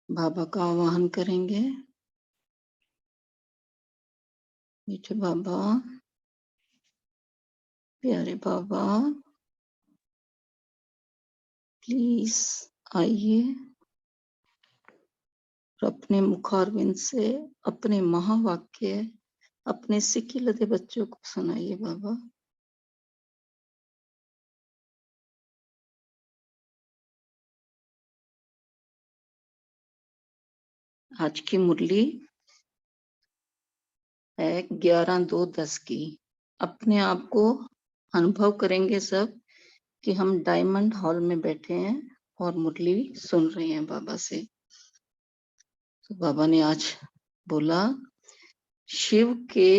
बाबा का आवाहन करेंगे। मीठे बाबा, प्यारे बाबा, प्लीज आइए और अपने मुखारविंद से अपने महावाक्य अपने सिकिलते बच्चों को सुनाइए बाबा। आज की मुरली है 11/2/10 की। अपने आप को अनुभव करेंगे सब कि हम डायमंड हॉल में बैठे हैं और मुरली सुन रहे हैं बाबा से। तो बाबा ने आज बोला, शिव के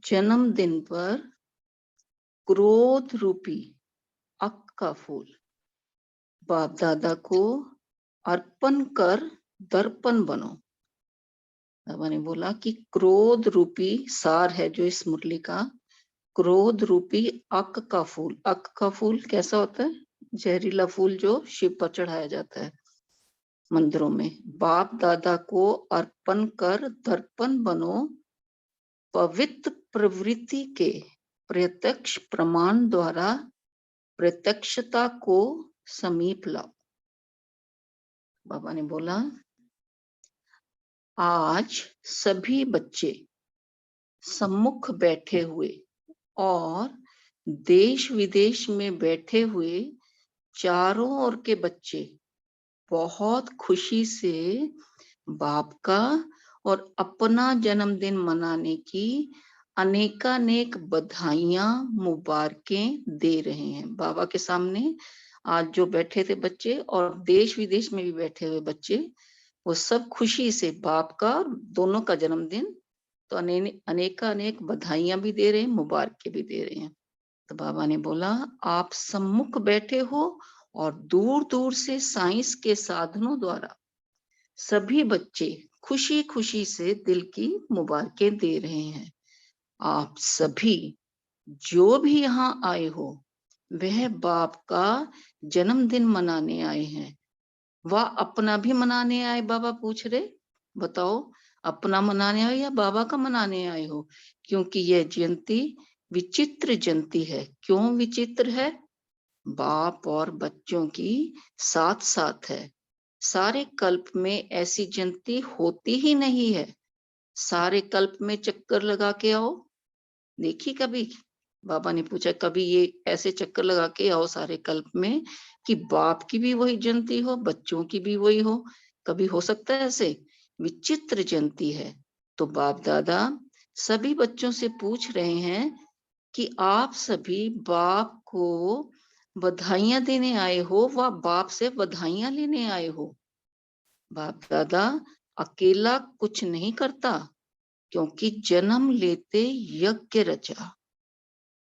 जन्मदिन पर क्रोध रूपी अक का फूल बाप दादा को अर्पण कर दर्पण बनो। बाबा ने बोला कि क्रोध रूपी सार है जो इस मुरली का, क्रोध रूपी अक का फूल। अक का फूल कैसा होता है? जहरीला फूल जो शिव पर चढ़ाया जाता है मंदिरों में। बाप दादा को अर्पण कर दर्पण बनो, पवित्र प्रवृत्ति के प्रत्यक्ष प्रमाण द्वारा प्रत्यक्षता को समीप लाओ। बाबा ने बोला, आज सभी बच्चे सम्मुख बैठे हुए और देश विदेश में बैठे हुए चारों ओर के बच्चे बहुत खुशी से बाप का और अपना जन्मदिन मनाने की अनेकानेक बधाइयां मुबारकें दे रहे हैं। बाबा के सामने आज जो बैठे थे बच्चे और देश विदेश में भी बैठे हुए बच्चे, वो सब खुशी से बाप का दोनों का जन्मदिन तो अनेकानेक बधाइयां भी दे रहे हैं, मुबारकें भी दे रहे हैं। तो बाबा ने बोला, आप सम्मुख बैठे हो और दूर दूर से साइंस के साधनों द्वारा सभी बच्चे खुशी खुशी से दिल की मुबारकें दे रहे हैं। आप सभी जो भी यहाँ आए हो वह बाप का जन्मदिन मनाने आए हैं। वह अपना भी मनाने आए? बाबा पूछ रहे, बताओ अपना मनाने आए या बाबा का मनाने आए हो? क्योंकि यह जयंती विचित्र जयंती है। क्यों विचित्र है? बाप और बच्चों की साथ साथ है। सारे कल्प में ऐसी जयंती होती ही नहीं है। सारे कल्प में चक्कर लगा के आओ, देखी कभी? बाबा ने पूछा, कभी ये ऐसे चक्कर लगा के आओ सारे कल्प में कि बाप की भी वही जयंती हो, बच्चों की भी वही हो? कभी हो सकता है ऐसे? विचित्र जयंती है। तो बाप दादा सभी बच्चों से पूछ रहे हैं कि आप सभी बाप को बधाइयां देने आए हो व बाप से बधाइयां लेने आए हो? बाप दादा अकेला कुछ नहीं करता, क्योंकि जन्म लेते यज्ञ रचा।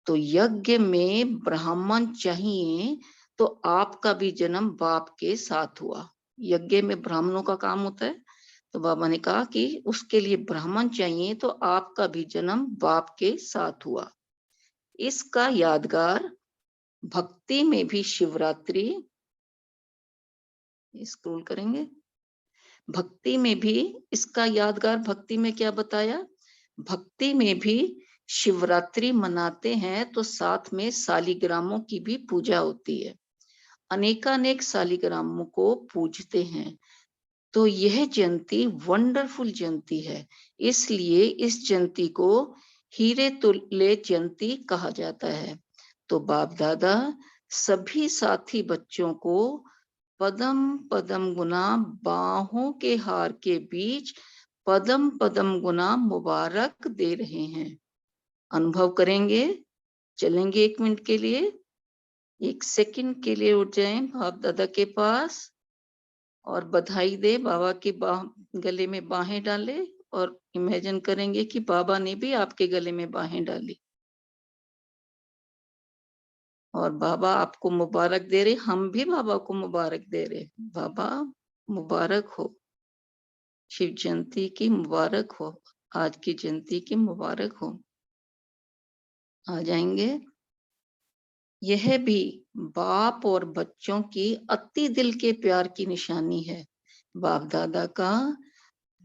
तो यज्ञ में ब्राह्मण चाहिए, तो आपका भी जन्म बाप के साथ हुआ। यज्ञ में ब्राह्मणों का काम होता है, तो बाबा ने कहा कि उसके लिए ब्राह्मण चाहिए, तो आपका भी जन्म बाप के साथ हुआ। इसका यादगार भक्ति में भी शिवरात्रि, स्क्रॉल करेंगे, भक्ति में भी इसका यादगार, भक्ति में क्या बताया? भक्ति में भी शिवरात्रि मनाते हैं तो साथ में शालिग्रामों की भी पूजा होती है। अनेकानेक शालिग्रामों को पूजते हैं। तो यह जयंती वंडरफुल जयंती है, इसलिए इस जयंती को हीरे तुल्य जयंती कहा जाता है। तो बाप दादा सभी साथी बच्चों को पदम पदम गुना बाहों के हार के बीच पदम पदम गुना मुबारक दे रहे हैं। अनुभव करेंगे, चलेंगे 1 मिनट के लिए, 1 सेकंड के लिए उठ जाएं बाप दादा के पास और बधाई दे। बाबा की गले में बाहें डाले और इमेजिन करेंगे कि बाबा ने भी आपके गले में बाहें डाली और बाबा आपको मुबारक दे रहे, हम भी बाबा को मुबारक दे रहे। बाबा मुबारक हो, शिव जयंती की मुबारक हो, आज की जयंती की मुबारक हो। आ जाएंगे। यह भी बाप और बच्चों की अति दिल के प्यार की निशानी है। बाप दादा का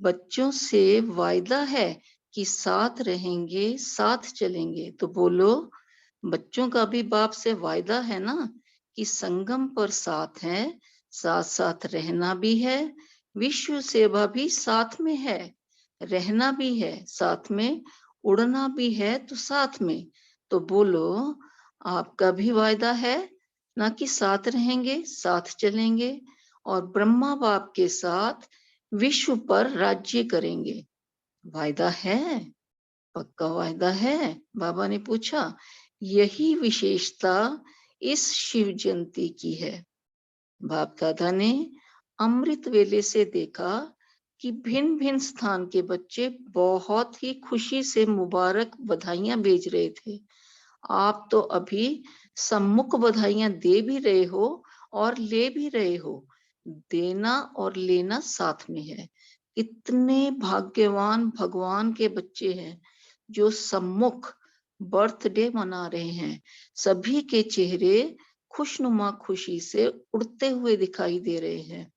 बच्चों से वायदा है कि साथ रहेंगे, साथ चलेंगे। तो बोलो, बच्चों का भी बाप से वायदा है ना कि संगम पर साथ है, साथ साथ रहना भी है, विश्व सेवा भी साथ में है, रहना भी है साथ में, उड़ना भी है तो साथ में। तो बोलो, आपका भी वायदा है ना कि साथ रहेंगे, साथ चलेंगे और ब्रह्मा बाप के साथ विश्व पर राज्य करेंगे। वायदा है? पक्का वायदा है? बाबा ने पूछा। यही विशेषता इस शिव जयंती की है। बाप दादा ने अमृत वेले से देखा कि भिन्न भिन्न स्थान के बच्चे बहुत ही खुशी से मुबारक बधाइयां भेज रहे थे। आप तो अभी सम्मुख बधाइयां दे भी रहे हो और ले भी रहे हो। देना और लेना साथ में है। इतने भाग्यवान भगवान के बच्चे हैं जो सम्मुख बर्थडे मना रहे हैं। सभी के चेहरे खुशनुमा खुशी से उड़ते हुए दिखाई दे रहे हैं।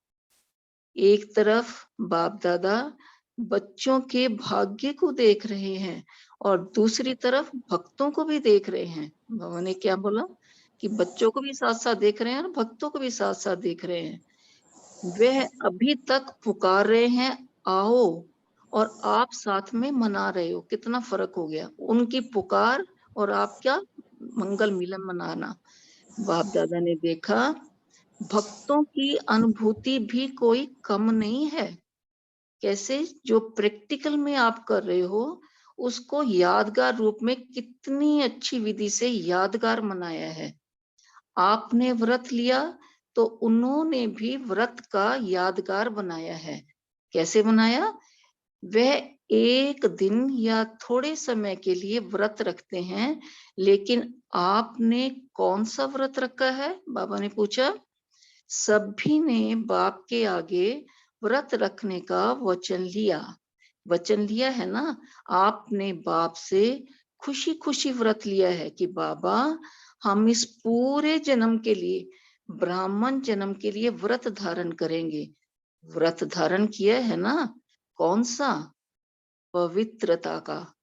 एक तरफ बाप दादा बच्चों के भाग्य को देख रहे हैं और दूसरी तरफ भक्तों को भी देख रहे हैं। बाबा ने क्या बोला कि बच्चों को भी साथ साथ देख रहे हैं और भक्तों को भी साथ साथ देख रहे हैं। वह अभी तक पुकार रहे हैं, आओ, और आप साथ में मना रहे हो। कितना फर्क हो गया उनकी पुकार और आप क्या मंगल मिलन मनाना। बाप दादा ने देखा भक्तों की अनुभूति भी कोई कम नहीं है। कैसे? जो प्रैक्टिकल में आप कर रहे हो उसको यादगार रूप में कितनी अच्छी विधि से यादगार मनाया है। आपने व्रत लिया तो उन्होंने भी व्रत का यादगार बनाया है। कैसे बनाया? वह एक दिन या थोड़े समय के लिए व्रत रखते हैं, लेकिन आपने कौन सा व्रत रखा है? बाबा ने पूछा। सभी ने बाप के आगे व्रत रखने का वचन लिया। वचन लिया है ना? आपने बाप से खुशी खुशी व्रत लिया है कि बाबा, हम इस पूरे जन्म के लिए, ब्राह्मण जन्म के लिए व्रत धारण करेंगे। व्रत धारण किया है ना? कौन सा? पवित्रता का।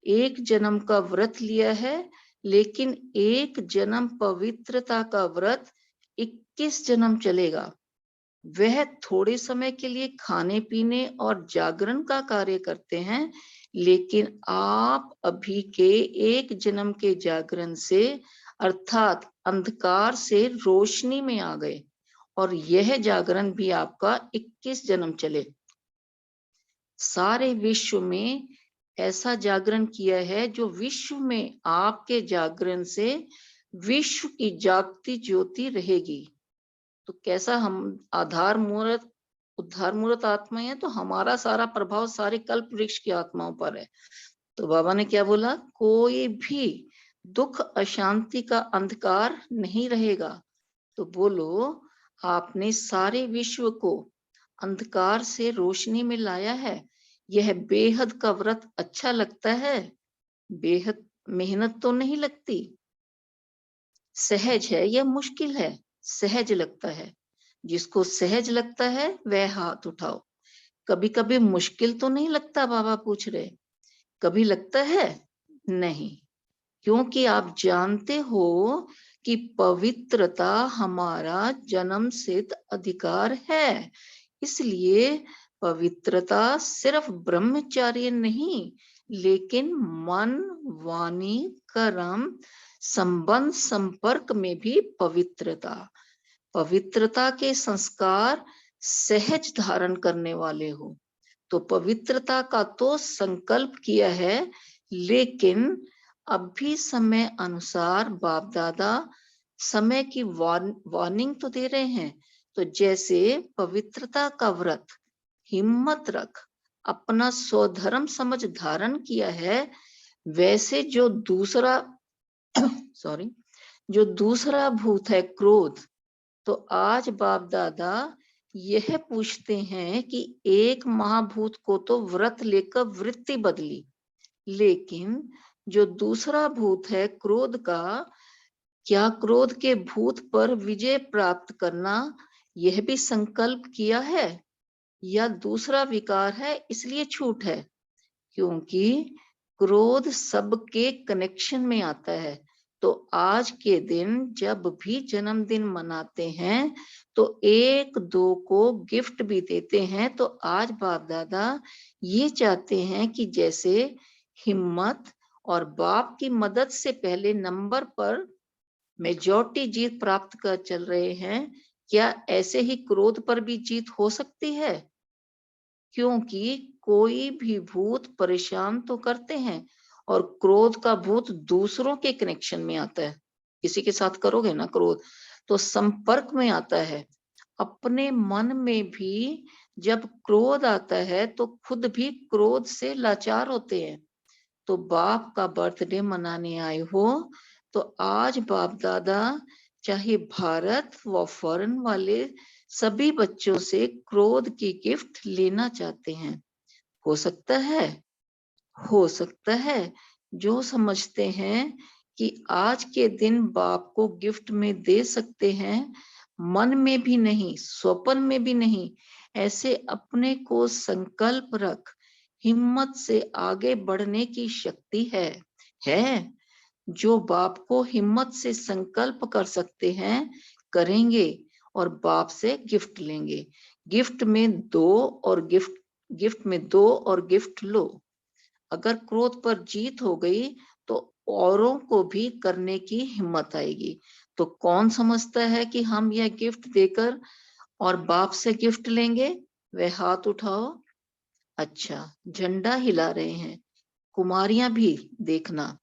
एक जन्म का व्रत लिया है, लेकिन एक जन्म पवित्रता का व्रत 21 जन्म चलेगा। वह थोड़े समय के लिए खाने पीने और जागरण का कार्य करते हैं, लेकिन आप अभी के एक जन्म के जागरण से, अर्थात अंधकार से रोशनी में आ गए और यह जागरण भी आपका 21 जन्म चले। सारे विश्व में ऐसा जागरण किया है जो विश्व में आपके जागरण से विश्व की जागती ज्योति रहेगी। तो कैसा? हम आधार मूर्त उद्धार मूर्त आत्मा है, तो हमारा सारा प्रभाव सारे कल्प वृक्ष की आत्माओं पर है। तो बाबा ने क्या बोला? कोई भी दुख अशांति का अंधकार नहीं रहेगा। तो बोलो, आपने सारे विश्व को अंधकार से रोशनी में लाया है। यह बेहद का व्रत अच्छा लगता है? बेहद मेहनत तो नहीं लगती? सहज है या मुश्किल है? सहज लगता है। जिसको सहज लगता है वह हाथ उठाओ। कभी कभी मुश्किल तो नहीं लगता? बाबा पूछ रहे। कभी लगता है? नहीं, क्योंकि आप जानते हो कि पवित्रता हमारा जन्म सिद्ध अधिकार है। इसलिए पवित्रता सिर्फ ब्रह्मचर्य नहीं, लेकिन मन, वाणी, कर्म, संबंध, संपर्क में भी पवित्रता। पवित्रता के संस्कार सहज धारण करने वाले हो। तो पवित्रता का तो संकल्प किया है, लेकिन अभी समय अनुसार बाप दादा समय की वार्निंग तो दे रहे हैं। तो जैसे पवित्रता का व्रत हिम्मत रख अपना स्वधर्म समझ धारण किया है, वैसे जो दूसरा सॉरी जो दूसरा भूत है क्रोध, तो आज बाप दादा यह पूछते हैं कि एक महाभूत को तो व्रत लेकर वृत्ति बदली, लेकिन जो दूसरा भूत है क्रोध का, क्या क्रोध के भूत पर विजय प्राप्त करना यह भी संकल्प किया है? या दूसरा विकार है इसलिए छूट है? क्योंकि क्रोध सबके कनेक्शन में आता है। तो आज के दिन जब भी जन्मदिन मनाते हैं तो एक दो को गिफ्ट भी देते हैं। तो आज बाप दादा ये चाहते हैं कि जैसे हिम्मत और बाप की मदद से पहले नंबर पर मेजॉरिटी जीत प्राप्त कर चल रहे हैं, क्या ऐसे ही क्रोध पर भी जीत हो सकती है? क्योंकि कोई भी भूत परेशान तो करते हैं और क्रोध का भूत दूसरों के कनेक्शन में आता है। किसी के साथ करोगे ना क्रोध तो संपर्क में आता है। अपने मन में भी जब क्रोध आता है तो खुद भी क्रोध से लाचार होते हैं। तो बाप का बर्थडे मनाने आए हो तो आज बाप दादा चाहे भारत व फॉरेन वाले सभी बच्चों से क्रोध की गिफ्ट लेना चाहते हैं। हो सकता है, हो सकता है जो समझते हैं कि आज के दिन बाप को गिफ्ट में दे सकते हैं, मन में भी नहीं, स्वप्न में भी नहीं, ऐसे अपने को संकल्प रख, हिम्मत से आगे बढ़ने की शक्ति है। जो बाप को हिम्मत से संकल्प कर सकते हैं करेंगे और बाप से गिफ्ट लेंगे। गिफ्ट में दो और गिफ्ट में दो और गिफ्ट लो। अगर क्रोध पर जीत हो गई तो औरों को भी करने की हिम्मत आएगी। तो कौन समझता है कि हम यह गिफ्ट देकर और बाप से गिफ्ट लेंगे? वह हाथ उठाओ। अच्छा, झंडा हिला रहे हैं। कुमारियां भी देखना।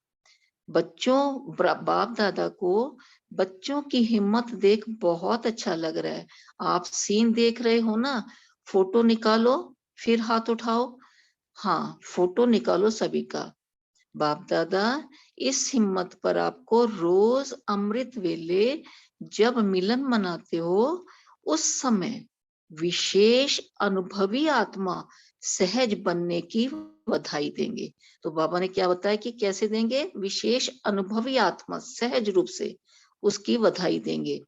बच्चों, बाप दादा को बच्चों की हिम्मत देख बहुत अच्छा लग रहा है। आप सीन देख रहे हो ना? फोटो निकालो, फिर हाथ उठाओ। हाँ, फोटो निकालो सभी का। बाप दादा इस हिम्मत पर आपको रोज अमृत वेले जब मिलन मनाते हो उस समय विशेष अनुभवी आत्मा सहज बनने की बधाई देंगे। तो बाबा ने क्या बताया कि कैसे देंगे? विशेष अनुभवी आत्मा सहज रूप से उसकी बधाई देंगे।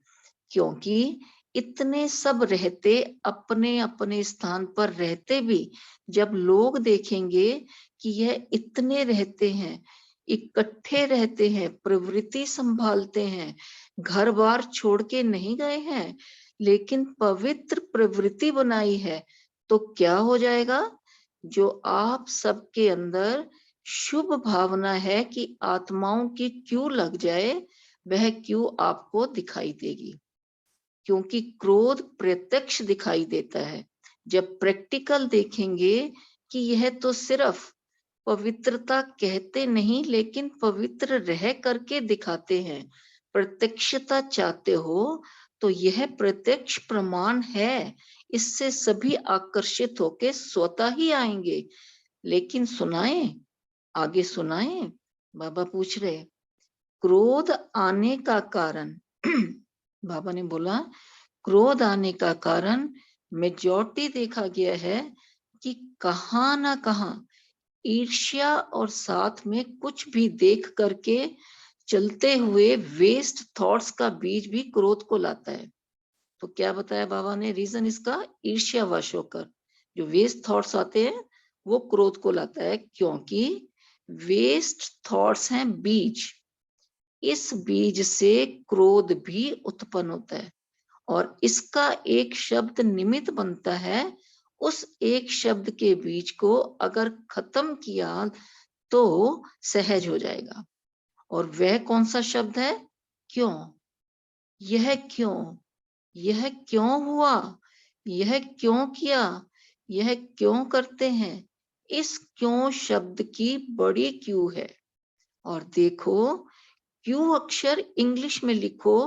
क्योंकि इतने सब रहते अपने अपने स्थान पर रहते भी जब लोग देखेंगे कि यह इतने रहते हैं, इकट्ठे रहते हैं, प्रवृत्ति संभालते हैं, घर बार छोड़ के नहीं गए हैं, लेकिन पवित्र प्रवृत्ति बनाई है, तो क्या हो जाएगा? जो आप सबके अंदर शुभ भावना है कि आत्माओं की क्यों लग जाए, वह क्यों आपको दिखाई देगी। क्योंकि क्रोध प्रत्यक्ष दिखाई देता है। जब प्रैक्टिकल देखेंगे कि यह तो सिर्फ पवित्रता कहते नहीं लेकिन पवित्र रह करके दिखाते हैं, प्रत्यक्षता चाहते हो तो यह प्रत्यक्ष प्रमाण है। इससे सभी आकर्षित होके स्वतः ही आएंगे। लेकिन सुनाएं, आगे सुनाएं। बाबा पूछ रहे क्रोध आने का कारण बाबा ने बोला क्रोध आने का कारण मेजॉरिटी देखा गया है कि कहाँ ना कहाँ ईर्ष्या और साथ में कुछ भी देख करके चलते हुए वेस्ट थॉट्स का बीज भी क्रोध को लाता है। तो क्या बताया बाबा ने रीजन इसका? ईर्ष्यावश होकर जो वेस्ट थॉट्स आते हैं वो क्रोध को लाता है। क्योंकि वेस्ट थॉट्स हैं बीज, इस बीज से क्रोध भी उत्पन्न होता है और इसका एक शब्द निमित्त बनता है। उस एक शब्द के बीज को अगर खत्म किया तो सहज हो जाएगा। और वह कौन सा शब्द है? क्यों? यह क्यों? यह क्यों हुआ? यह क्यों किया? यह क्यों करते हैं? इस क्यों शब्द की बड़ी क्यों है। और देखो क्यू अक्षर इंग्लिश में लिखो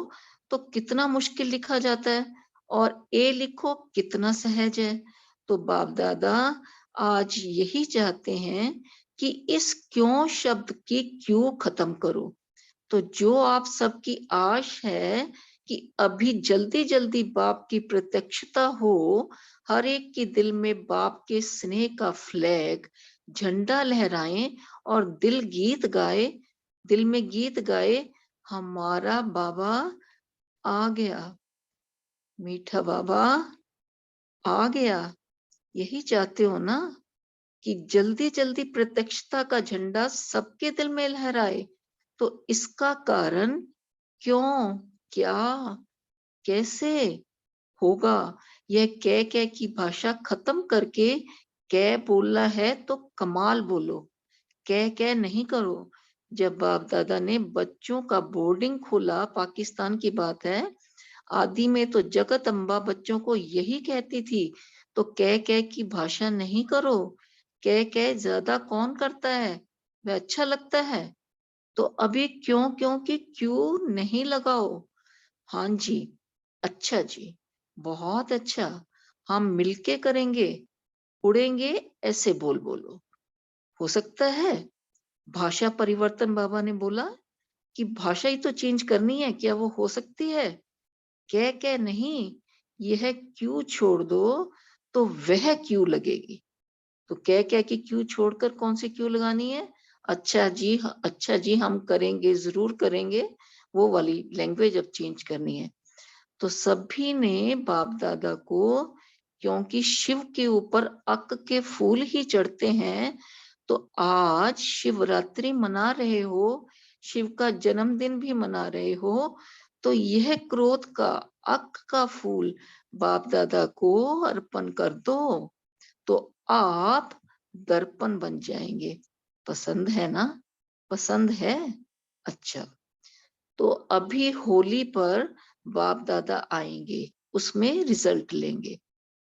तो कितना मुश्किल लिखा जाता है और ए लिखो कितना सहज है। तो बाप दादा आज यही चाहते हैं कि इस क्यों शब्द की क्यों खत्म करो। तो जो आप सबकी आश है कि अभी जल्दी जल्दी बाप की प्रत्यक्षता हो, हर एक के दिल में बाप के स्नेह का फ्लैग झंडा लहराए और दिल में गीत गाए, हमारा बाबा आ गया, मीठा बाबा आ गया, यही चाहते हो ना कि जल्दी जल्दी प्रत्यक्षता का झंडा सबके दिल में लहराए। तो इसका कारण क्यों, क्या, कैसे होगा? यह कह की भाषा खत्म करके कै बोलना है तो कमाल बोलो, कह नहीं करो। जब बाप दादा ने बच्चों का बोर्डिंग खोला, पाकिस्तान की बात है, आदि में तो जगत अम्बा बच्चों को यही कहती थी, तो कह की भाषा नहीं करो। कह ज्यादा कौन करता है, वह अच्छा लगता है। तो अभी क्यों क्यों की क्यों नहीं लगाओ। हाँ जी, अच्छा जी, बहुत अच्छा, हम मिलके करेंगे, उड़ेंगे, ऐसे बोल बोलो। हो सकता है? भाषा परिवर्तन बाबा ने बोला कि भाषा ही तो चेंज करनी है, क्या वो हो सकती है? कह नहीं, यह क्यों छोड़ दो तो वह क्यों लगेगी। तो कह की क्यों छोड़कर कौन सी क्यों लगानी है? अच्छा जी, अच्छा जी, हम करेंगे, जरूर करेंगे, वो वाली लैंग्वेज अब चेंज करनी है। तो सभी ने बाप दादा को, क्योंकि शिव के ऊपर अक के फूल ही चढ़ते हैं, तो आज शिवरात्रि मना रहे हो, शिव का जन्मदिन भी मना रहे हो, तो यह क्रोध का अक का फूल बाप दादा को अर्पण कर दो, तो आप दर्पण बन जाएंगे। पसंद है ना? पसंद है? अच्छा, तो अभी होली पर बाप दादा आएंगे, उसमें रिजल्ट लेंगे।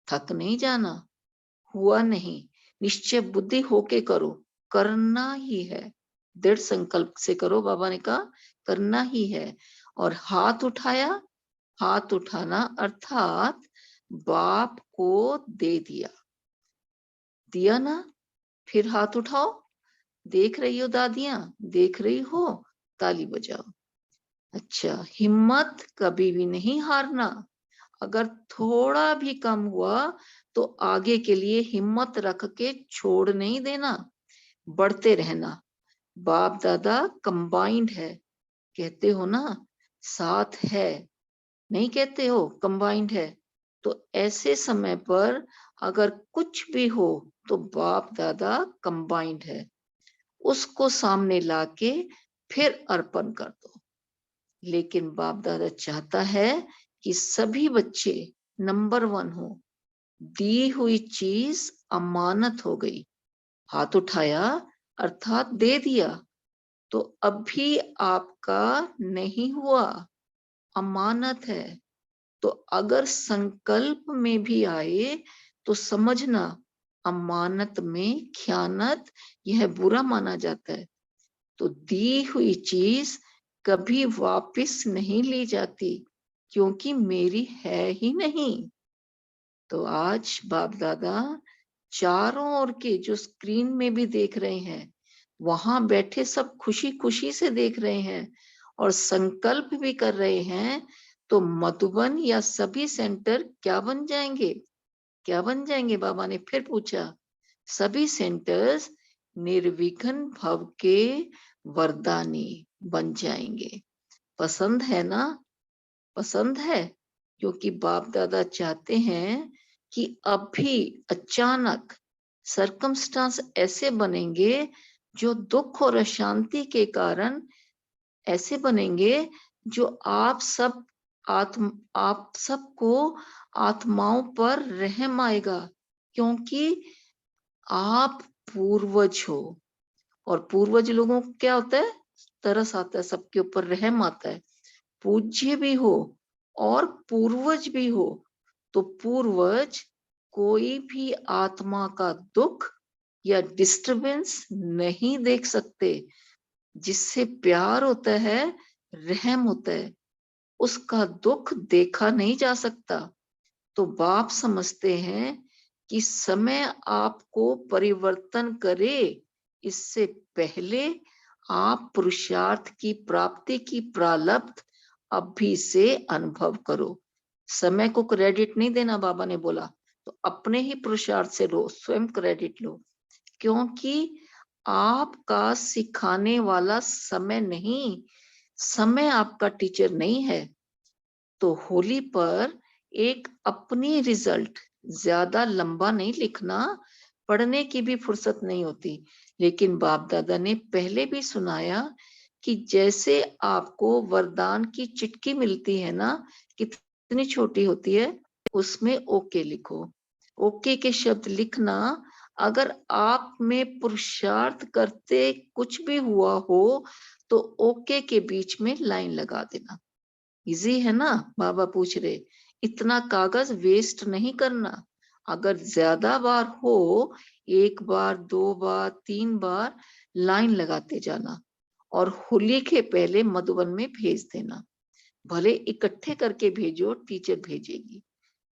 थक नहीं जाना, हुआ नहीं, निश्चय बुद्धि होके करो, करना ही है, दृढ़ संकल्प से करो। बाबा ने कहा करना ही है। और हाथ उठाया, हाथ उठाना अर्थात बाप को दे दिया, दिया ना? फिर हाथ उठाओ, देख रही हो दादियां, देख रही हो, ताली बजाओ। अच्छा, हिम्मत कभी भी नहीं हारना। अगर थोड़ा भी कम हुआ तो आगे के लिए हिम्मत रख के छोड़ नहीं देना, बढ़ते रहना। बाप दादा कंबाइंड है, कहते हो ना, साथ है, नहीं कहते हो कंबाइंड है। तो ऐसे समय पर अगर कुछ भी हो तो बाप दादा कंबाइंड है, उसको सामने लाके फिर अर्पण कर दो। लेकिन बाप दादा चाहता है कि सभी बच्चे नंबर 1 हो। दी हुई चीज अमानत हो गई, हाथ उठाया अर्थात दे दिया, तो अभी आपका नहीं हुआ, अमानत है। तो अगर संकल्प में भी आए तो समझना, अमानत में खयानत यह बुरा माना जाता है। तो दी हुई चीज कभी वापस नहीं ली जाती, क्योंकि मेरी है ही नहीं। तो आज बाप दादा चारों ओर के जो स्क्रीन में भी देख रहे हैं, वहां बैठे सब खुशी खुशी से देख रहे हैं और संकल्प भी कर रहे हैं। तो मधुबन या सभी सेंटर क्या बन जाएंगे? क्या बन जाएंगे? बाबा ने फिर पूछा। सभी सेंटर्स निर्विघ्न भव के वरदानी बन जाएंगे। पसंद है ना? पसंद है? क्योंकि बाप दादा चाहते हैं कि अभी अचानक सरकमस्टांस ऐसे बनेंगे जो दुख और अशांति के कारण ऐसे बनेंगे, जो आप सबको आत्माओं पर रहम आएगा, क्योंकि आप पूर्वज हो। और पूर्वज लोगों को क्या होता है? तरस आता है, सबके ऊपर रहम आता है। पूज्य भी हो और पूर्वज भी हो, तो पूर्वज कोई भी आत्मा का दुख या डिस्टरबेंस नहीं देख सकते। जिससे प्यार होता है, रहम होता है, उसका दुख देखा नहीं जा सकता। तो बाप समझते हैं कि समय आपको परिवर्तन करे, इससे पहले आप पुरुषार्थ की प्राप्ति की प्रारब्ध अभी से अनुभव करो। समय को क्रेडिट नहीं देना, बाबा ने बोला, तो अपने ही पुरुषार्थ से लो, स्वयं क्रेडिट लो। क्योंकि आपका सिखाने वाला समय नहीं, समय आपका टीचर नहीं है। तो होली पर एक अपनी रिजल्ट ज्यादा लंबा नहीं लिखना, पढ़ने की भी फुर्सत नहीं होती। लेकिन बाप दादा ने पहले भी सुनाया कि जैसे आपको वरदान की चिट्ठी मिलती है ना, कितनी छोटी होती है, उसमें ओके लिखो। ओके के शब्द लिखना, अगर आप में पुरुषार्थ करते कुछ भी हुआ हो तो ओके के बीच में लाइन लगा देना। इजी है ना? बाबा पूछ रहे, इतना कागज वेस्ट नहीं करना। अगर ज्यादा बार हो, 1 बार 2 बार 3 बार लाइन लगाते जाना और होली के पहले मधुबन में भेज देना। भले इकट्ठे करके भेजो, टीचर भेजेगी,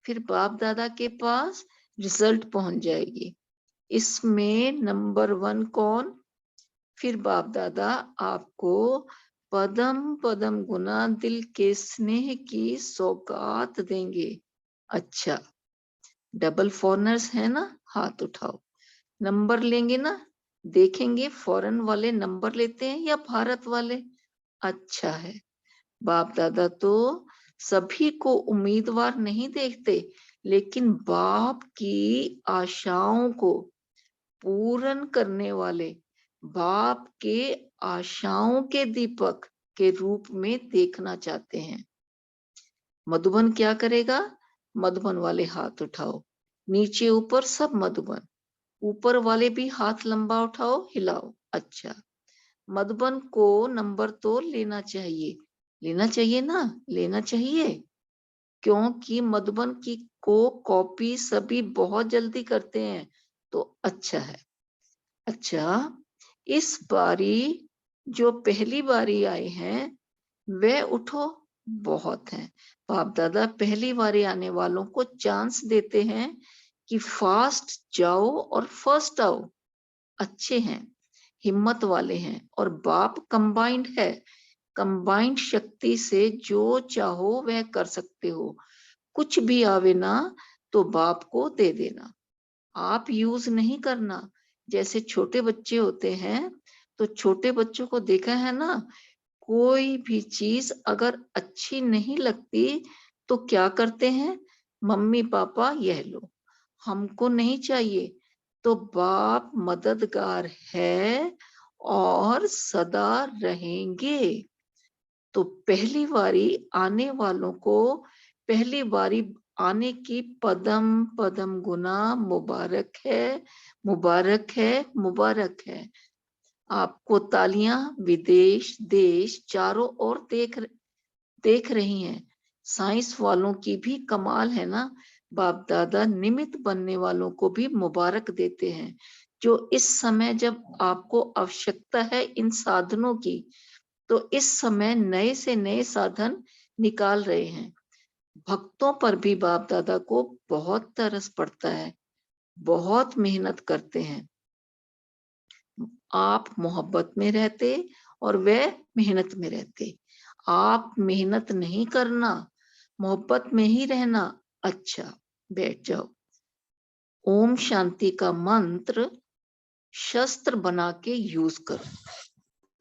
फिर बाप दादा के पास रिजल्ट पहुंच जाएगी। इसमें नंबर 1 कौन? फिर बाप दादा आपको पदम पदम गुना दिल के स्नेह की सौगात देंगे। अच्छा, डबल फॉरनर्स है ना? हाथ उठाओ। नंबर लेंगे ना? देखेंगे फॉरेन वाले नंबर लेते हैं या भारत वाले? अच्छा है। बाप दादा तो सभी को उम्मीदवार नहीं देखते, लेकिन बाप की आशाओं को पूर्ण करने वाले, बाप के आशाओं के दीपक के रूप में देखना चाहते हैं। मधुबन क्या करेगा? मधुबन वाले हाथ उठाओ, नीचे ऊपर सब मधुबन, ऊपर वाले भी हाथ लंबा उठाओ, हिलाओ। अच्छा, मधुबन को नंबर तो लेना चाहिए, लेना चाहिए ना? लेना चाहिए, क्योंकि मधुबन की को कॉपी सभी बहुत जल्दी करते हैं, तो अच्छा है। अच्छा, इस बारी जो पहली बारी आए हैं वे उठो, बहुत हैं। बाप दादा पहली बारी आने वालों को चांस देते हैं कि फास्ट जाओ और फर्स्ट आओ। अच्छे हैं, हिम्मत वाले हैं, और बाप कंबाइंड है। कंबाइंड शक्ति से जो चाहो वह कर सकते हो। कुछ भी आवे ना तो बाप को दे देना, आप यूज नहीं करना। जैसे छोटे बच्चे होते हैं, तो छोटे बच्चों को देखा है ना, कोई भी चीज अगर अच्छी नहीं लगती तो क्या करते हैं? मम्मी पापा यह लो, हमको नहीं चाहिए। तो बाप मददगार है और सदा रहेंगे। तो पहली बारी आने वालों को पहली बारी आने की पदम पदम गुना मुबारक है, मुबारक है, मुबारक है। आपको तालियां विदेश देश चारों ओर देख रही हैं। साइंस वालों की भी कमाल है ना, बाप दादा निमित्त बनने वालों को भी मुबारक देते हैं, जो इस समय जब आपको आवश्यकता है इन साधनों की, तो इस समय नए से नए साधन निकाल रहे हैं। भक्तों पर भी बाप दादा को बहुत तरस पड़ता है, बहुत मेहनत करते हैं। आप मोहब्बत में रहते और वे मेहनत में रहते। आप मेहनत नहीं करना, मोहब्बत में ही रहना। अच्छा, बैठ जाओ। ओम शांति का मंत्र शस्त्र बना के यूज करो।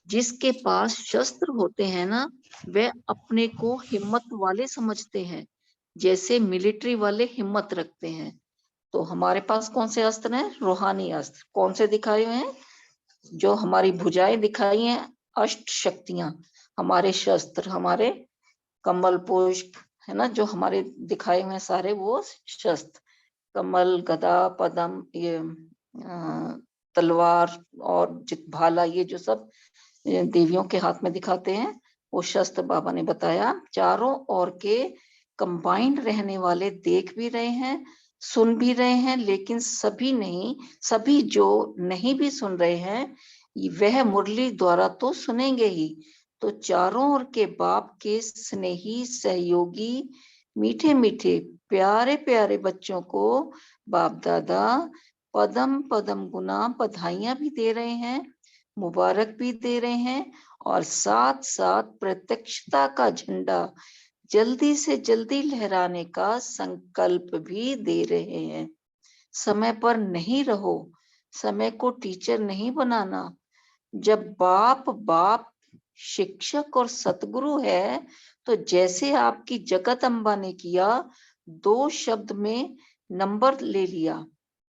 जिसके पास शस्त्र होते हैं ना, वे अपने को हिम्मत वाले समझते हैं, जैसे मिलिट्री वाले हिम्मत रखते हैं। तो हमारे पास कौन से अस्त्र हैं? रूहानी अस्त्र। कौन से दिखाए हुए हैं? जो हमारी भुजाएं दिखाई हैं, अष्ट शक्तियां, हमारे शस्त्र, हमारे कमल पुष्प है ना, जो हमारे दिखाए हुए सारे वो शस्त्र, कमल गदा पद्म, ये तलवार और भाला, ये जो सब देवियों के हाथ में दिखाते हैं, वो शस्त्र बाबा ने बताया। चारों ओर के कंबाइंड रहने वाले देख भी रहे हैं, सुन भी रहे हैं, लेकिन सभी नहीं, सभी जो नहीं भी सुन रहे हैं वह मुरली द्वारा तो सुनेंगे ही। तो चारों ओर के बाप के स्नेही सहयोगी मीठे मीठे प्यारे प्यारे बच्चों को बाप दादा पदम पदम गुना बधाइयां भी दे रहे हैं, मुबारक भी दे रहे हैं, और साथ साथ प्रत्यक्षता का झंडा जल्दी से जल्दी लहराने का संकल्प भी दे रहे हैं। समय पर नहीं रहो, समय को टीचर नहीं बनाना। जब बाप बाप शिक्षक और सतगुरु है, तो जैसे आपकी जगत अम्बा ने किया, 2 शब्द में नंबर ले लिया,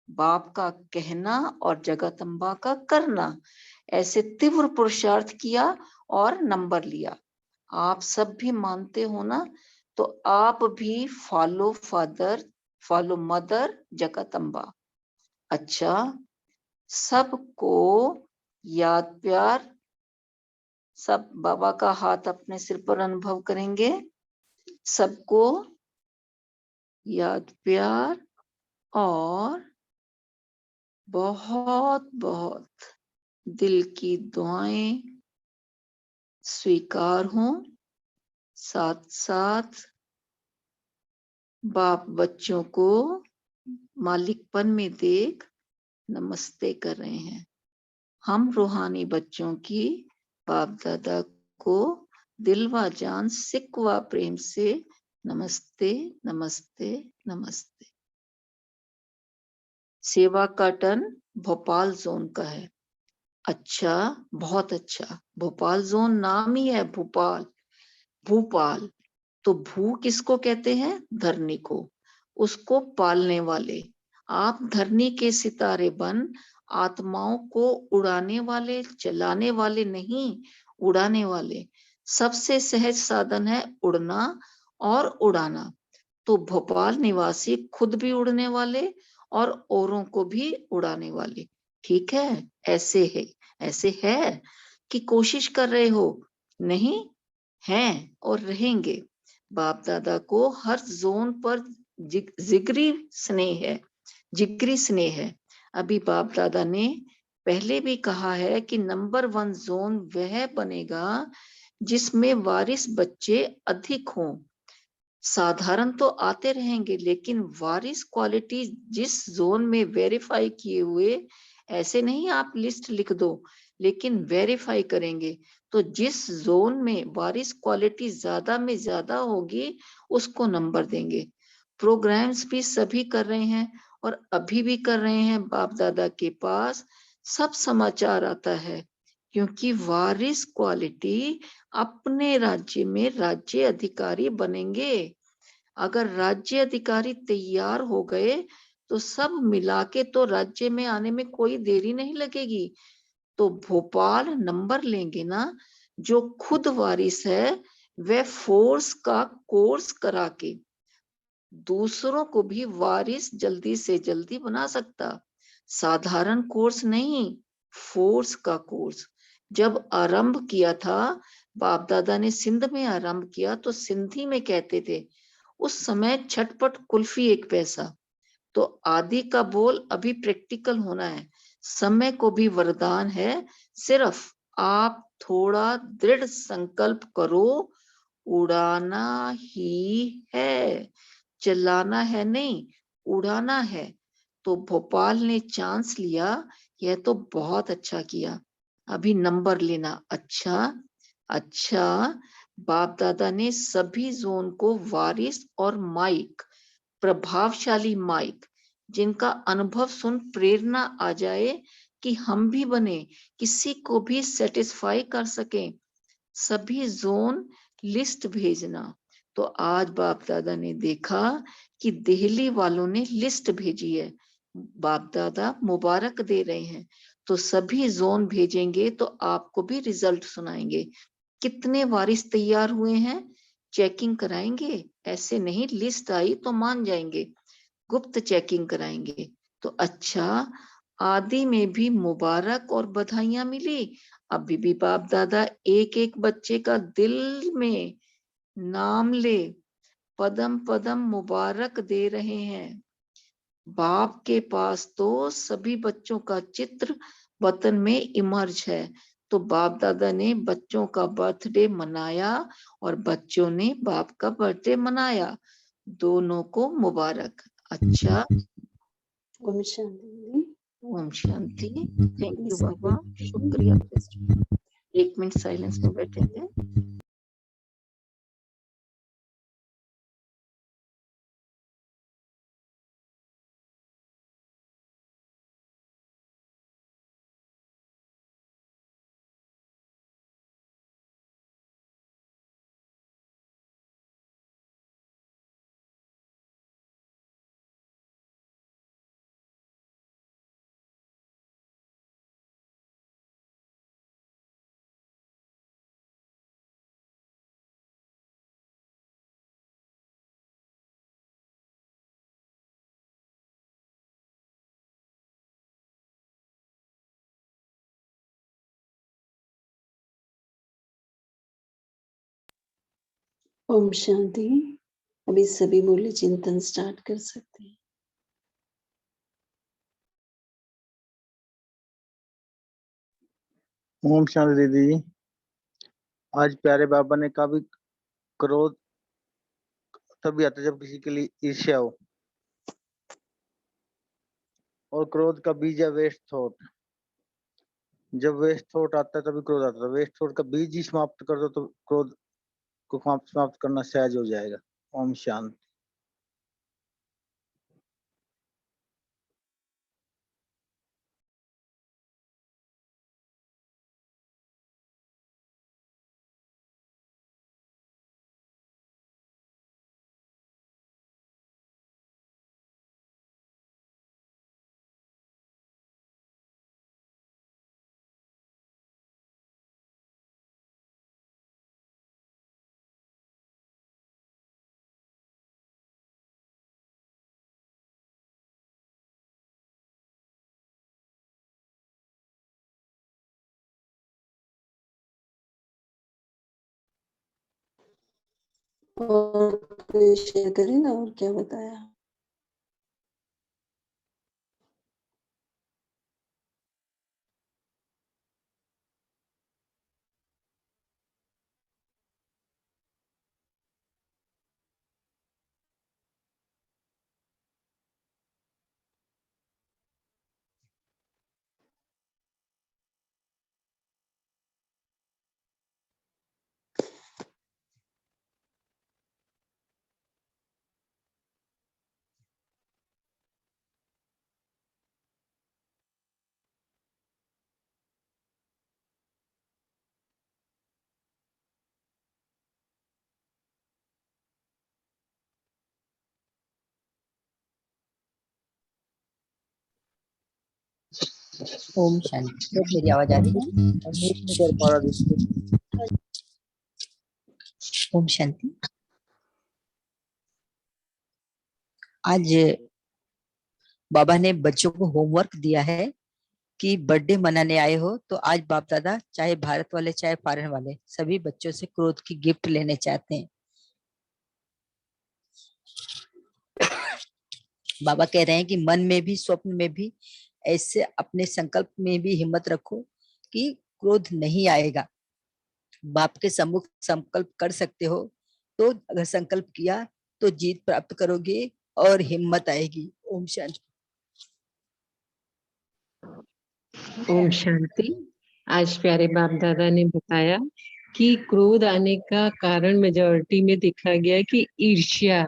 बाप का कहना और जगदम्बा का करना, ऐसे तीव्र पुरुषार्थ किया और नंबर लिया। आप सब भी मानते हो ना, तो आप भी follow father, follow mother Jagdamba. अच्छा, सबको याद प्यार, सब बाबा का हाथ अपने सिर पर अनुभव करेंगे। सबको याद प्यार और बहुत बहुत दिल की दुआएं स्वीकार हों। साथ साथ बाप बच्चों को मालिकपन में देख नमस्ते कर रहे हैं। हम रूहानी बच्चों की बाप दादा को दिल व जान सिक व प्रेम से नमस्ते नमस्ते नमस्ते। सेवा का टर्न भोपाल जोन का है। अच्छा, बहुत अच्छा। भोपाल जोन नाम ही है भोपाल, भूपाल। तो भू किसको कहते हैं? धरनी को, उसको पालने वाले। आप धरनी के सितारे बन आत्माओं को उड़ाने वाले, चलाने वाले नहीं, उड़ाने वाले। सबसे सहज साधन है उड़ना और उड़ाना। तो भोपाल निवासी खुद भी उड़ने वाले और औरों को भी उड़ाने वाले। ठीक है, ऐसे है, ऐसे है कि कोशिश कर रहे हो? नहीं हैं और रहेंगे। बाप दादा को हर जोन पर जिगरी स्नेह है, जिगरी स्नेह है। अभी बाप दादा ने पहले भी कहा है कि नंबर 1 जोन वह बनेगा जिसमें वारिस बच्चे अधिक हों। साधारण तो आते रहेंगे, लेकिन वारिस क्वालिटी जिस जोन में वेरीफाई किए हुए, ऐसे नहीं आप लिस्ट लिख दो, लेकिन वेरीफाई करेंगे। तो जिस जोन में वारिस क्वालिटी ज्यादा में ज्यादा होगी, उसको नंबर देंगे। प्रोग्राम्स भी सभी कर रहे हैं और अभी भी कर रहे हैं। बाप दादा के पास सब समाचार आता है, क्योंकि वारिस क्वालिटी अपने राज्य में राज्य अधिकारी बनेंगे। अगर राज्य अधिकारी तैयार हो गए तो सब मिला के तो राज्य में आने में कोई देरी नहीं लगेगी। तो भोपाल नंबर लेंगे ना, जो खुद वारिस है वह फोर्स का कोर्स करा के दूसरों को भी वारिस जल्दी से जल्दी बना सकता। साधारण कोर्स नहीं, फोर्स का कोर्स। जब आरंभ किया था, बाप दादा ने सिंध में आरंभ किया, तो सिंधी में कहते थे उस समय छटपट कुल्फी 1 पैसा। तो आदि का बोल अभी प्रैक्टिकल होना है। समय को भी वरदान है, सिर्फ आप थोड़ा दृढ़ संकल्प करो। उड़ाना ही है, चलाना है नहीं, उड़ाना है। तो भोपाल ने चांस लिया, यह तो बहुत अच्छा किया। अभी नंबर लेना। अच्छा, अच्छा। बाप दादा ने सभी जोन को वारिस और माइक, प्रभावशाली माइक, जिनका अनुभव सुन प्रेरणा आ जाए कि हम भी बने, किसी को भी सेटिस्फाई कर सकें, सभी जोन लिस्ट भेजना। तो आज बाप दादा ने देखा कि दिल्ली वालों ने लिस्ट भेजी है। बाप दादा मुबारक दे रहे हैं। तो सभी जोन भेजेंगे तो आपको भी रिजल्ट सुनाएंगे। कितने वारिस तैयार हुए हैं चेकिंग कराएंगे, ऐसे नहीं लिस्ट आई तो मान जाएंगे, गुप्त चेकिंग कराएंगे। तो अच्छा, आदि में भी मुबारक और बधाइयां मिली। अभी भी बाप दादा एक एक बच्चे का दिल में नाम ले पदम पदम मुबारक दे रहे हैं। बाप के पास तो सभी बच्चों का चित्र वतन में इमर्ज है। तो बाप दादा ने बच्चों का बर्थडे मनाया और बच्चों ने बाप का बर्थडे मनाया। दोनों को मुबारक। अच्छा, ओम शांति। ओम शांति। थैंक यू बाबा, शुक्रिया। 1 मिनट साइलेंस में बैठेंगे। ओम शांति। अभी सभी बोले चिंतन स्टार्ट कर सकते हैं। ओम शांति दीदी। आज प्यारे बाबा ने कहा भी क्रोध तभी आता है जब किसी के लिए ईर्ष्या हो, और क्रोध का बीज है वेस्ट थॉट। जब वेस्ट थॉट आता है तभी क्रोध आता है। वेस्ट थॉट का बीज ही समाप्त कर दो तो क्रोध को समाप्त करना सहज हो जाएगा। ओम शांति। और कोई शेयर करें ना, और क्या बताया? ओम शांति। मेरी आवाज आ रही है? अनम्यूट नहीं कर पा रहा दीदी। ओम शांति। आज बाबा ने बच्चों को होमवर्क दिया है कि बर्थडे मनाने आए हो तो आज बाप दादा चाहे भारत वाले चाहे फॉरेन वाले सभी बच्चों से क्रोध की गिफ्ट लेने चाहते हैं। बाबा कह रहे हैं कि मन में भी स्वप्न में भी ऐसे अपने संकल्प में भी हिम्मत रखो कि क्रोध नहीं आएगा। बाप के सम्मुख संकल्प कर सकते हो तो अगर संकल्प किया तो जीत प्राप्त करोगे और हिम्मत आएगी। ओम शांति। ओम शांति। आज प्यारे बाप दादा ने बताया कि क्रोध आने का कारण मेजॉरिटी में देखा गया है कि ईर्ष्या,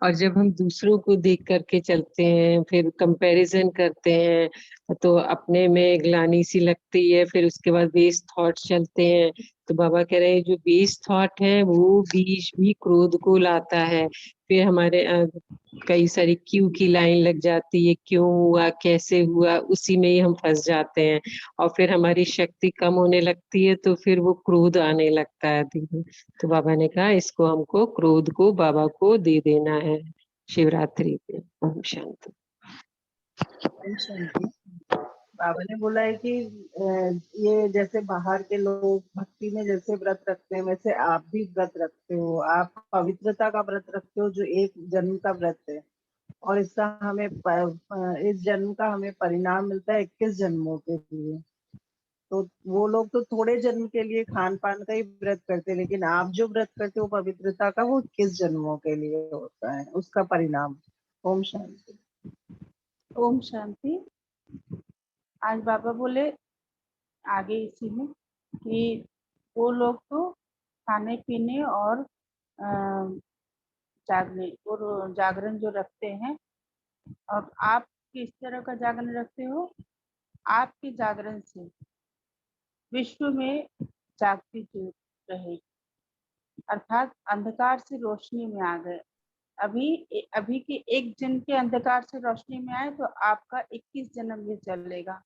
और जब हम दूसरों को देख करके चलते हैं फिर कंपैरिजन करते हैं तो अपने में ग्लानि सी लगती है, फिर उसके बाद बेस थॉट चलते हैं। तो बाबा कह रहे हैं जो बेस थॉट है वो बीज भी क्रोध को लाता है। फिर हमारे कई सारी क्यों की लाइन लग जाती है, क्यों हुआ कैसे हुआ, उसी में ही हम फंस जाते हैं और फिर हमारी शक्ति कम होने लगती है तो फिर वो क्रोध आने लगता है धीरे। तो बाबा ने कहा इसको हमको क्रोध को बाबा को दे देना है शिवरात्रि पे। ओम शांति। ओम शांति। बाबा ने बोला है कि ये जैसे बाहर के लोग भक्ति में जैसे व्रत रखते हैं वैसे आप भी व्रत रखते हो। आप पवित्रता का व्रत रखते हो जो एक जन्म का व्रत है, और इसका हमें इस जन्म का हमें परिणाम मिलता है 21 जन्मों के लिए। तो वो लोग तो थोड़े जन्म के लिए खान पान का ही व्रत करते हैं, लेकिन आप जो व्रत करते हो पवित्रता का वो 21 जन्मों के लिए होता है, उसका परिणाम। ओम शांति। ओम शांति। आज बाबा बोले आगे इसी में कि वो लोग तो खाने पीने और जागरण जो रखते हैं, और आप किस तरह का जागरण रखते हो? आपके जागरण से विश्व में जागृति ज्योत रहेगी, अर्थात अंधकार से रोशनी में आ गए। अभी के एक जन्म के अंधकार से रोशनी में आए तो आपका 21 जन्म भी चलेगा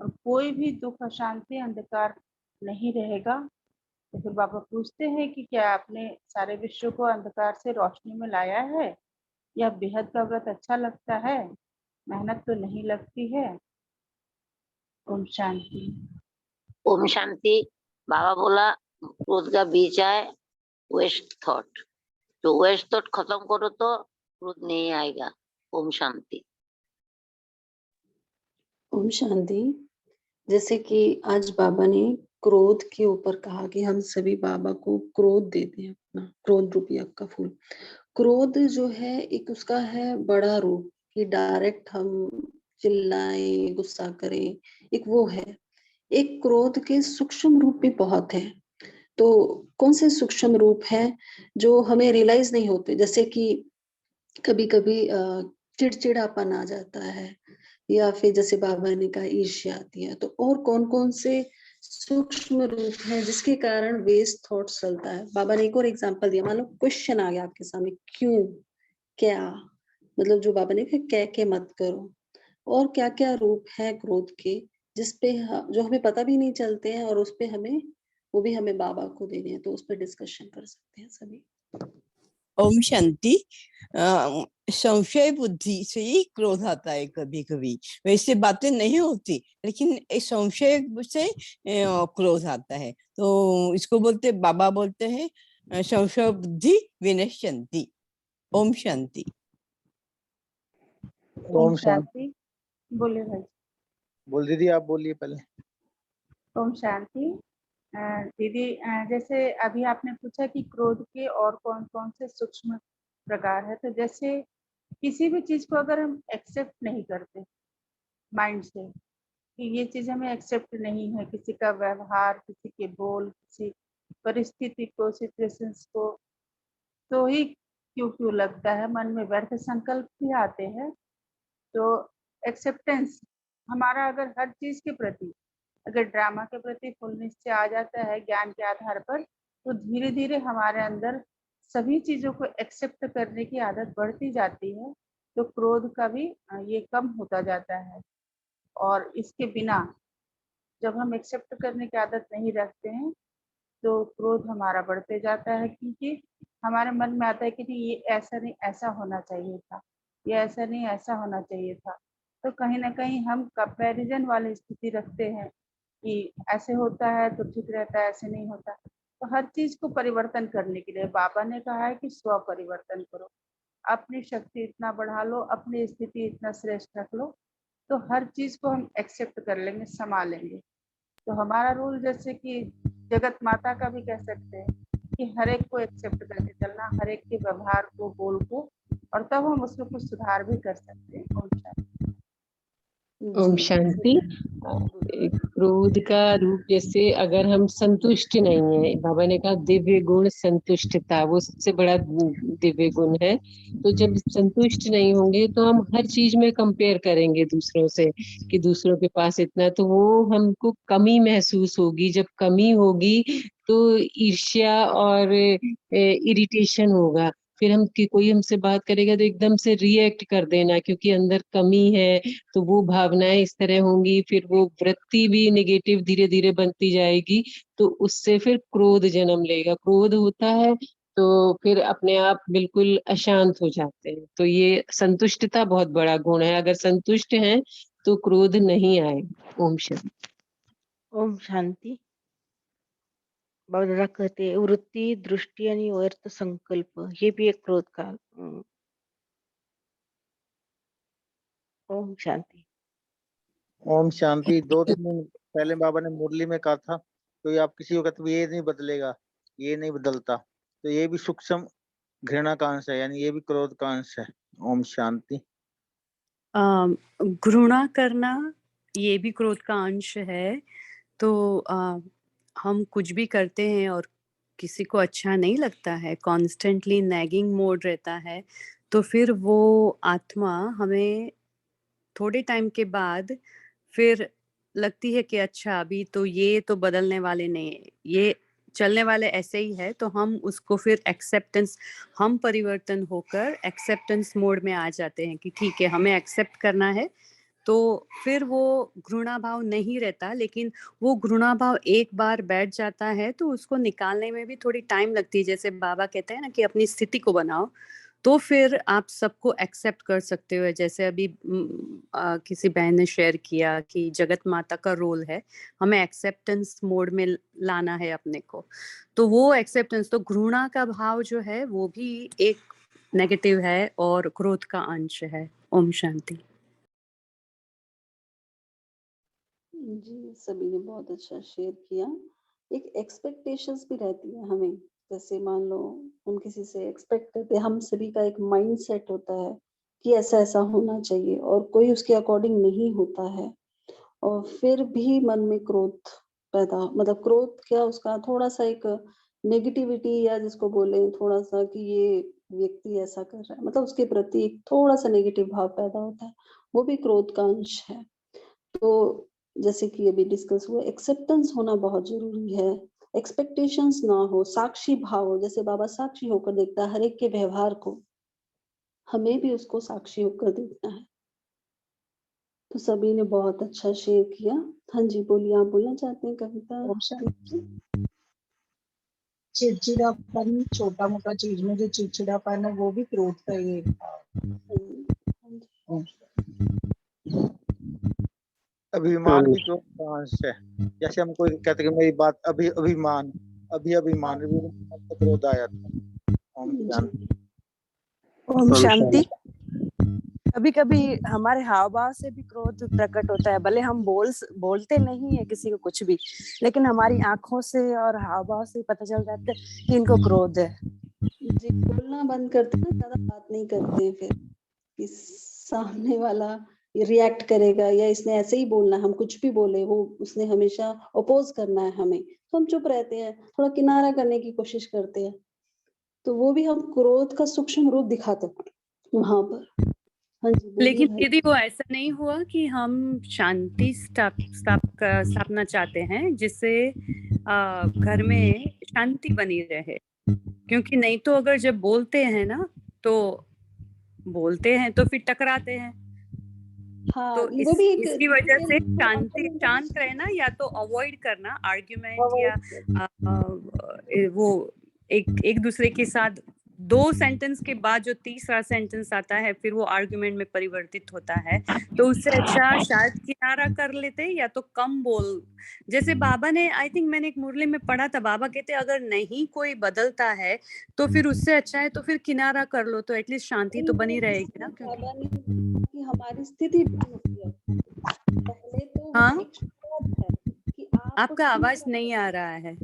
और कोई भी दुख अशांति अंधकार नहीं रहेगा। तो फिर बाबा पूछते हैं कि क्या आपने सारे विश्व को अंधकार से रोशनी में लाया है? यह बेहद का व्रत अच्छा लगता है, मेहनत तो नहीं लगती है। ओम शांति। ओम शांति। बाबा बोला क्रोध का बीज है वेस्ट थॉट। तो वेस्ट थॉट खत्म करो तो क्रोध नहीं आएगा। ओम शांति। ओम शांति। जैसे कि आज बाबा ने क्रोध के ऊपर कहा कि हम सभी बाबा को क्रोध देते हैं, अपना क्रोध रूपी अक्का फूल। क्रोध जो है एक उसका है बड़ा रूप कि डायरेक्ट हम चिल्लाएं, गुस्सा करें, एक वो है। एक क्रोध के सूक्ष्म रूप भी बहुत है। तो कौन से सूक्ष्म रूप है जो हमें रियलाइज नहीं होते? जैसे कि कभी कभी चिड़चिड़ापन आ जाता है, या फिर जैसे बाबा ने कहा ईर्ष्या आती है। तो और कौन कौन से सूक्ष्म रूप है जिसके कारण वेस्ट थॉट चलता है? बाबा ने एक और एग्जांपल दिया। मान लो क्वेश्चन आ गया आपके सामने, क्यों, क्या, मतलब जो बाबा ने कहा कह के मत करो। और क्या क्या रूप है क्रोध के जिसपे जो हमें पता भी नहीं चलते हैं, और उस पे हमें वो भी हमें बाबा को देने हैं। तो उस पर डिस्कशन कर सकते हैं सभी। ओम शांति। संशय बुद्धि से ही क्रोध आता है। कभी कभी वैसे बातें नहीं होती, लेकिन एक संशय से क्रोध आता है। तो इसको बोलते, बाबा बोलते हैं संशय बुद्धि विनश्यन्ति। ओम शांति। ओम शांति। बोले भाई। बोल दीदी, आप बोलिए पहले। ओम शांति। दीदी, जैसे अभी आपने पूछा कि क्रोध के और कौन कौन से सूक्ष्म प्रकार है, तो जैसे किसी भी चीज को अगर हम एक्सेप्ट नहीं करते माइंड से कि ये चीज हमें एक्सेप्ट नहीं है, किसी का व्यवहार, किसी के बोल, किसी परिस्थिति को, सिचुएशंस को, तो ही क्यों क्यों लगता है, मन में व्यर्थ संकल्प भी आते हैं। तो एक्सेप्टेंस हमारा अगर हर चीज के प्रति, अगर ड्रामा के प्रति फुल निश्चय आ जाता है ज्ञान के आधार पर, तो धीरे धीरे हमारे अंदर सभी चीजों को एक्सेप्ट करने की आदत बढ़ती जाती है। तो क्रोध का भी ये कम होता जाता है। और इसके बिना जब हम एक्सेप्ट करने की आदत नहीं रखते हैं तो क्रोध हमारा बढ़ते जाता है, क्योंकि हमारे मन में आता है कि नहीं, ये ऐसा नहीं, ऐसा होना चाहिए था, ये ऐसा नहीं, ऐसा होना चाहिए था। तो कहीं ना कहीं हम कंपैरिजन वाली स्थिति रखते हैं कि ऐसे होता है तो ठीक रहता है, ऐसे नहीं होता। तो हर चीज को परिवर्तन करने के लिए बाबा ने कहा है कि स्व परिवर्तन करो, अपनी शक्ति इतना बढ़ा लो, अपनी स्थिति इतना श्रेष्ठ रख लो, तो हर चीज को हम एक्सेप्ट कर लेंगे, संभालेंगे। तो हमारा रूल जैसे कि जगत माता का भी कह सकते हैं कि हर एक को एक्सेप्ट करके चलना, हर एक के व्यवहार को, बोल को, और तब हम उसमें कुछ सुधार भी कर सकते हैं। ओम शांति। ओम शांति। क्रोध का रूप, जैसे अगर हम संतुष्ट नहीं है, बाबा ने कहा दिव्य गुण संतुष्टता, वो सबसे बड़ा दिव्य गुण है। तो जब संतुष्ट नहीं होंगे तो हम हर चीज में कंपेयर करेंगे दूसरों से कि दूसरों के पास इतना, तो वो हमको कमी महसूस होगी। जब कमी होगी तो ईर्ष्या और इरिटेशन होगा। फिर हम कोई हमसे बात करेगा तो एकदम से रिएक्ट कर देना, क्योंकि अंदर कमी है, तो वो भावनाएं इस तरह होंगी। फिर वो वृत्ति भी नेगेटिव धीरे धीरे बनती जाएगी, तो उससे फिर क्रोध जन्म लेगा। क्रोध होता है तो फिर अपने आप बिल्कुल अशांत हो जाते हैं। तो ये संतुष्टता बहुत बड़ा गुण है। अगर संतुष्ट हैं तो क्रोध नहीं आए। ओम शांति। ओम शांती। बाबा कहते वृत्ती, दृष्टि आणि व्यर्थ संकल्प, हे भी एक क्रोध का ओम शांति। ओम शांति। 2-3 दिन पहले बाबा ने मुरली में कहा था, तो ये आप किसी को कहते ये नहीं बदलेगा, ये नहीं बदलता, तो ये भी सूक्ष्म घृणा का अंश है, यानी ये भी क्रोध का अंश है। ओम शांति। घृणा करना ये भी क्रोध का अंश है। तो हम कुछ भी करते हैं और किसी को अच्छा नहीं लगता है, कॉन्स्टेंटली नैगिंग मोड रहता है, तो फिर वो आत्मा हमें थोड़े टाइम के बाद फिर लगती है कि अच्छा अभी तो ये तो बदलने वाले नहीं है, ये चलने वाले ऐसे ही है। तो हम उसको फिर एक्सेप्टेंस, हम परिवर्तन होकर एक्सेप्टेंस मोड में आ जाते हैं कि ठीक है, हमें एक्सेप्ट करना है। तो फिर वो घृणा भाव नहीं रहता, लेकिन वो घृणा भाव एक बार बैठ जाता है तो उसको निकालने में भी थोड़ी टाइम लगती है। जैसे बाबा कहते हैं ना कि अपनी स्थिति को बनाओ, तो फिर आप सबको एक्सेप्ट कर सकते हो। जैसे अभी किसी बहन ने शेयर किया कि जगत माता का रोल है, हमें एक्सेप्टेंस मोड में लाना है अपने को। तो वो एक्सेप्टेंस, तो घृणा का भाव जो है वो भी एक नेगेटिव है और क्रोध का अंश है। ओम शांति। जी, सभी ने बहुत अच्छा शेयर किया। एक एक्सपेक्टेशंस भी रहती है हमें, जैसे मान लो हम किसी से एक्सपेक्ट करते हैं, हम सभी का एक माइंड सेट होता है कि ऐसा ऐसा होना चाहिए और कोई उसके अकॉर्डिंग नहीं होता है और फिर भी मन में क्रोध पैदा, मतलब क्रोध क्या, उसका थोड़ा सा एक नेगेटिविटी या जिसको बोले थोड़ा सा कि ये व्यक्ति ऐसा कर रहा है, मतलब उसके प्रति एक थोड़ा सा नेगेटिव भाव पैदा होता है, वो भी क्रोध का अंश है। तो जैसे कि अभी डिस्कस हुआ, एक्सेप्टेंस होना बहुत जरूरी है, एक्सपेक्टेशंस ना हो, साक्षी भाव हो, जैसे बाबा साक्षी होकर देखता है हर एक के व्यवहार को, हमें भी उसको साक्षी होकर देखना है। तो सभी ने बहुत अच्छा शेयर किया। हाँ जी, बोलिए, आप बोलना चाहते हैं कविता? चिड़चिड़ापन, छोटा मोटा चीज में जो चिड़चिड़ापन है वो भी क्रोध का ही एक भाव है। अभिमान भी क्रोध का अंश है। जैसे हम कोई कहते कि मेरी बात अभिमान तो क्रोध आ जाता है। ओम शांति। कभी कभी हमारे हाव भाव से भी क्रोध प्रकट होता है, भले हम बोलते नहीं है किसी को कुछ भी, लेकिन हमारी आंखों से और हाव भाव से पता चल जाता है कि इनको क्रोध है। जी, बोलना बंद करते हैं, ज्यादा बात नहीं करते हैं फिर कि सामने वाला रिएक्ट करेगा या इसने ऐसे ही बोलना, हम कुछ भी बोले वो उसने हमेशा अपोज करना है हमें, तो हम चुप रहते हैं, थोड़ा किनारा करने की कोशिश करते हैं। तो वो भी हम क्रोध का सूक्ष्म रूप दिखाते हैं वहां पर। हाँ जी, लेकिन दीदी वो ऐसा नहीं हुआ कि हम शांति स्थापना चाहते हैं जिससे घर में शांति बनी रहे, क्योंकि नहीं तो अगर जब बोलते हैं ना तो बोलते हैं तो फिर टकराते हैं। हाँ, तो वो भी एक इसकी वजह से शांत रहना या तो अवॉइड करना आर्ग्यूमेंट या वो एक दूसरे के साथ 2 सेंटेंस के बाद जो तीसरा सेंटेंस आता है फिर वो आर्ग्यूमेंट में परिवर्तित होता है, तो उससे अच्छा शायद किनारा कर लेते या तो कम बोल। जैसे बाबा ने, आई थिंक मैंने एक मुरली में पढ़ा था, बाबा कहते अगर नहीं कोई बदलता है तो फिर उससे अच्छा है तो फिर किनारा कर लो, तो एटलीस्ट शांति तो बनी रहेगी ना। बाबा ने कि हमारी स्थिति होती है पहले तो हाँ? वो एक शुरुआत है कि आपका आवाज नहीं आ रहा है।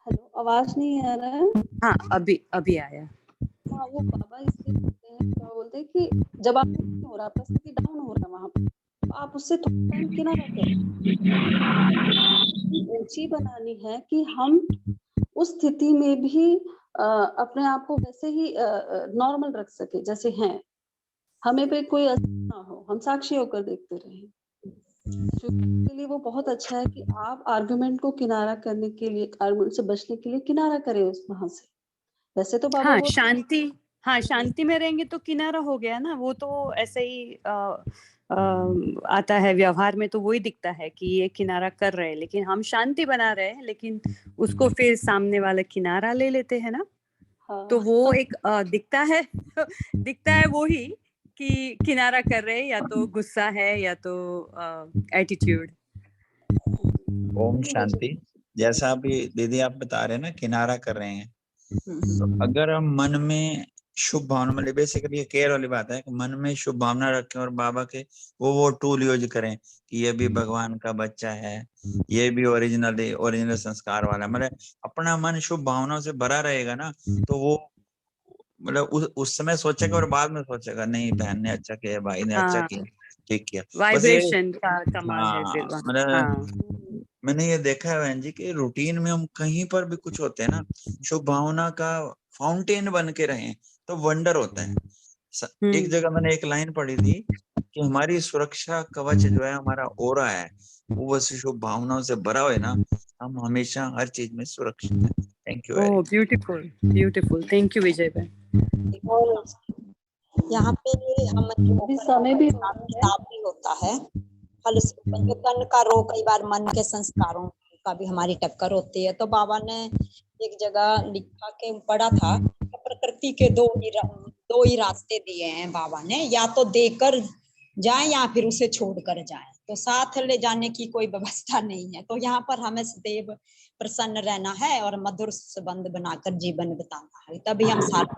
हेलो, आवाज नहीं आ रहा है? हाँ, अभी आया। हाँ, वो बाबा इसलिए बोलते हैं, क्या बोलते हैं कि जब आप हो रहा, आपका स्थिति डाउन हो रहा है वहां पर, तो आप उससे थोड़ा टाइम किनारा करें, ऊंची बनानी है कि हम उस स्थिति में भी अपने आप को वैसे ही नॉर्मल रख सके जैसे हैं, हमें पे कोई असर ना हो, हम साक्षी होकर देखते रहें। के लिए वो बहुत अच्छा है कि आप आर्गुमेंट को किनारा करने के लिए, आर्गुमेंट से बचने के लिए किनारा करें उस वहां से। वैसे तो बाबा शांति में रहेंगे तो किनारा हो गया ना, वो तो ऐसे ही आता है व्यवहार में, तो वही दिखता है कि ये किनारा कर रहे हैं, लेकिन हम शांति बना रहे हैं, लेकिन उसको फिर सामने वाला किनारा ले लेते हैं ना। हाँ। तो वो एक दिखता है वो ही कि किनारा कर रहे हैं, या तो गुस्सा है या तो एटीट्यूड। ओम शांति। जैसा अभी दीदी आप बता रहे हैं ना, किनारा कर रहे हैं, तो अगर हम मन में शुभ भावना, मतलब बेसिकली ये केयर वाली बात है कि मन में शुभ भावना रखें और बाबा के वो टूल यूज करें कि ये भी भगवान का बच्चा है, ये भी ओरिजिनल संस्कार वाला, मतलब अपना मन शुभ भावनाओं से भरा रहेगा ना, तो वो मतलब उस समय सोचेगा और बाद में सोचेगा नहीं बहन ने अच्छा किया, भाई ने अच्छा किया, ठीक किया। वाइब्रेशन का कमाल है फिर। मतलब मैंने ये देखा है बहन जी कि रूटीन में हम कहीं पर भी कुछ होते हैं ना, शुभ भावना का फाउंटेन बन के रहे तो वंडर होता है। एक जगह मैंने एक लाइन पढ़ी थी कि हमारी सुरक्षा कवच जो है, हमारा ओरा है, वो बस शुभ भावनाओं से भरा हुआ है ना, हम हमेशा हर चीज में सुरक्षित हैं। Thank you. Oh beautiful, thank you Vijay बहन। यहाँ पे हम समय भी होता है, फल पंचकर्म का रोग, कई बार मन के संस्कारों का भी हमारी टक्कर होती है। तो बाबा ने एक जगह लिखा के पढ़ा था, प्रकृति के दो ही रास्ते दिए हैं बाबा ने, या तो देकर जाए या फिर उसे छोड़कर जाए। तो साथ ले जाने की कोई व्यवस्था नहीं है। तो यहाँ पर हमें सदैव प्रसन्न रहना है और मधुर संबंध बनाकर जीवन बिताना है, तभी हम साथ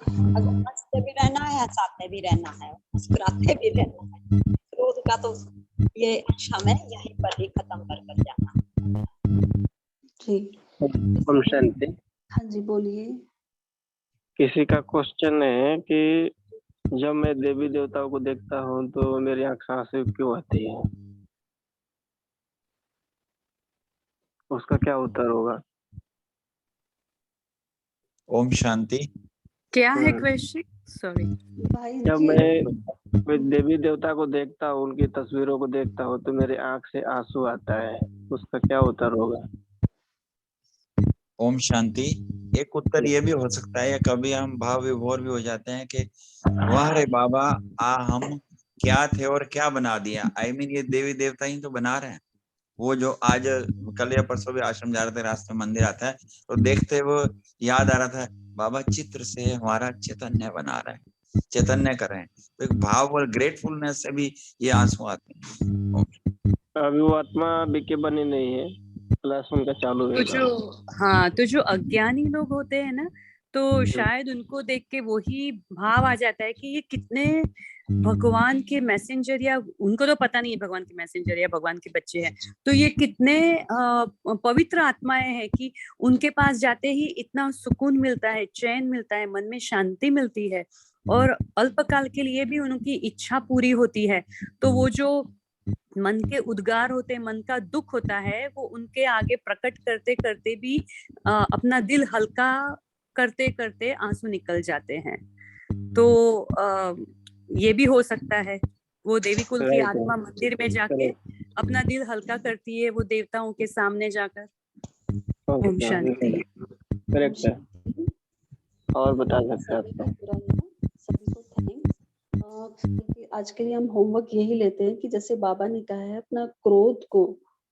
अगर हंसते भी रहना है, हंसाते भी रहना है, मुस्कुराते भी रहना है। क्रोध का तो ये अंश हमें यहीं पर ही खत्म कर जाना। जी ओम शांति। हाँ जी बोलिए। किसी का क्वेश्चन है कि जब मैं देवी देवताओं को देखता हूँ तो मेरी आंखें आंसू क्यों आती है, उसका क्या उत्तर होगा? ओम शांति। क्या है क्वेश्चन? सॉरी। भाई जब जी मैं देवी देवता को देखता हूँ, उनकी तस्वीरों को देखता हूँ तो मेरे आंख से आंसू आता है, उसका क्या उत्तर होगा? ओम शांति। एक उत्तर ये भी हो सकता है, या कभी हम भाव विभोर भी हो जाते हैं कि वाह रे बाबा, हम क्या थे और क्या बना दिया। आई मीन ये देवी देवता ही तो बना रहे हैं। वो जो आज कल या परसों भी आश्रम जा रहे थे, रास्ते में मंदिर आता है तो देखते वो याद आ रहा था, बाबा चित्र से हमारा चैतन्य बना रहा है, चैतन्य कर रहे हैं। तो एक भाव और ग्रेटफुलनेस से भी ये आंसू आते हैं। अभी वो आत्मा बीके बनी नहीं है, क्लास उनका चालू है। तो जो अज्ञानी लोग होते हैं ना, तो शायद उनको देख के वही भाव आ जाता है कि ये कितने भगवान के मैसेंजर, या उनको तो पता नहीं है भगवान के मैसेंजर या भगवान के बच्चे हैं, तो ये कितने पवित्र आत्माएं हैं कि उनके पास जाते ही इतना सुकून मिलता है, चैन मिलता है, मन में शांति मिलती है, और अल्पकाल के लिए भी उनकी इच्छा पूरी होती है। तो वो जो मन के उद्गार होते, मन का दुख होता है, वो उनके आगे प्रकट करते करते भी अपना दिल हल्का करते करते आंसू निकल जाते हैं। तो ये भी हो सकता है वो देवी कुल की आत्मा मंदिर में जाके अपना दिल हल्का करती है, वो देवताओं के सामने जाकर। ओम शांति। करेक्ट है। और बता सकते हैं सभी को थैंक्स। आज के लिए हम होमवर्क यही लेते हैं कि जैसे बाबा ने कहा है, अपना क्रोध को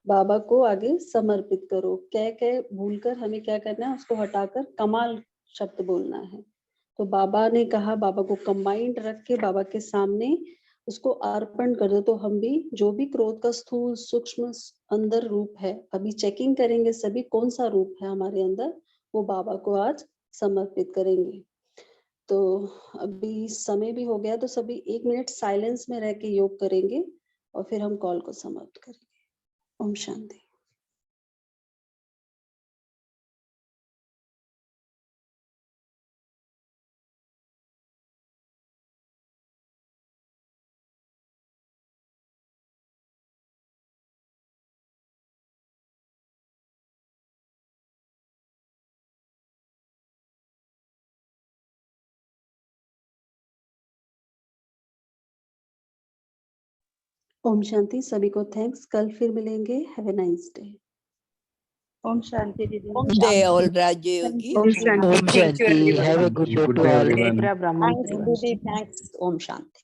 बाबा को आगे समर्पित करो। कह भूलकर हमें क्या करना है, उसको हटाकर कमाल शब्द बोलना है। तो बाबा ने कहा, बाबा को कंबाइंड रख के बाबा के सामने उसको अर्पण कर दो। तो हम भी जो भी क्रोध का स्थूल सूक्ष्म अंदर रूप है, अभी चेकिंग करेंगे सभी कौन सा रूप है हमारे अंदर, वो बाबा को आज समर्पित करेंगे। तो अभी समय भी हो गया, तो सभी 1 मिनट साइलेंस में रह के योग करेंगे और फिर हम कॉल को समाप्त करेंगे। ओम शांति। ओम शांति। सभी को थैंक्स। कल फिर मिलेंगे। Have a nice day. ओम शांति दीदी। Good day all Rajayogi. ओम शांति। ओम शांति। Have a good day to all. Thanks दीदी, थैंक्स। ओम शांति।